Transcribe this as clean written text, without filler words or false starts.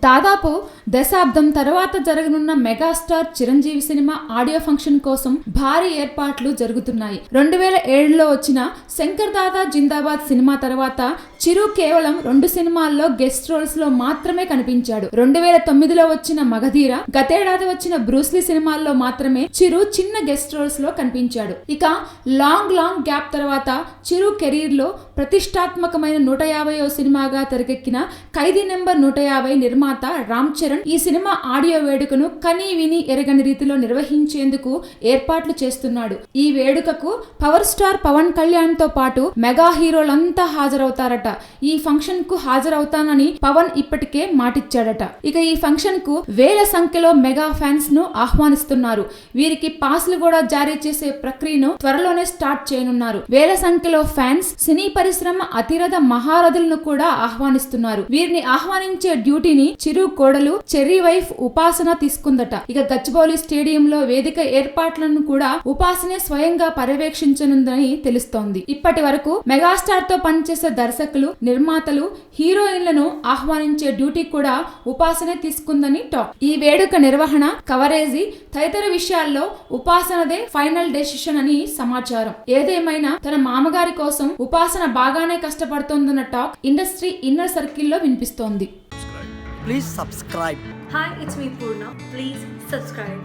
దాదాపు దశాబ్దం తర్వాత జరగనున్న megastar Chiranjeevi cinema audio function కోసం భారీ ఏర్పాట్లు జరుగుతున్నాయి. 2007లో వచ్చిన శంకర్ దాదా జిందాబాద్ సినిమా తర్వాత చిరు కేవలం 2 సినిమాల్లో గెస్ట్ రోల్స్ లో మాత్రమే కనిపించాడు. 2009లో వచ్చిన మగధీర, గతేడాది వచ్చిన బ్రూస్లీ సినిమాల్లో మాత్రమే చిరు చిన్న గెస్ట్ రోల్స్ లో కనిపించాడు. ఇక లాంగ్ గ్యాప్ తర్వాత చిరు కెరీర్ లో ప్రతిష్టాత్మకమైన 150వ సినిమాగా తెరకెక్కిన ఖైదీ నెంబర్ 150 నిర్మాత రామ్ చరణ్ ఈ సినిమా ఆడియో వేడుకను కనీ విని ఎరగని రీతిలో నిర్వహించేందుకు ఏర్పాట్లు చేస్తున్నాడు. ఈ వేడుకకు పవర్ స్టార్ పవన్ కళ్యాణ్ తో పాటు మెగా హీరోలంతా హాజరవుతారట. ఈ ఫంక్షన్ కు హాజరవుతానని పవన్ ఇప్పటికే మాటిచ్చాడట. ఇక ఈ ఫంక్షన్ కు వేల సంఖ్యలో మెగా ఫ్యాన్స్ ను ఆహ్వానిస్తున్నారు. వీరికి పాస్లు కూడా జారీ చేసే ప్రక్రియను త్వరలోనే స్టార్ట్ చేయనున్నారు. వేల సంఖ్యలో ఫ్యాన్స్ సినీ పరిశ్రమ అతిరథ మహారథులను కూడా ఆహ్వానిస్తున్నారు. వీరిని ఆహ్వానించే డ్యూటీని చిరు కోడలు చెర్రీ వైఫ్ ఉపాసన తీసుకుందట. ఇక గచ్చిబౌలి స్టేడియంలో వేదిక ఏర్పాట్లను కూడా ఉపాసనే స్వయంగా పర్యవేక్షించనుందని తెలుస్తోంది. ఇప్పటి వరకు మెగాస్టార్ తో పనిచేసే దర్శకులు, నిర్మాతలు, హీరోయిన్లను ఆహ్వానించే డ్యూటీ కూడా ఉపాసనే తీసుకుందని టాక్. ఈ వేడుక నిర్వహణ, కవరేజీ తదితర విషయాల్లో ఉపాసనదే ఫైనల్ డెసిషన్ అని సమాచారం. ఏదేమైనా తన మామగారి కోసం ఉపాసన బాగానే కష్టపడుతోందన్న టాక్ ఇండస్ట్రీ ఇన్నర్ సర్కిల్లో వినిపిస్తోంది. Please subscribe. Hi, it's me Purna. Please subscribe.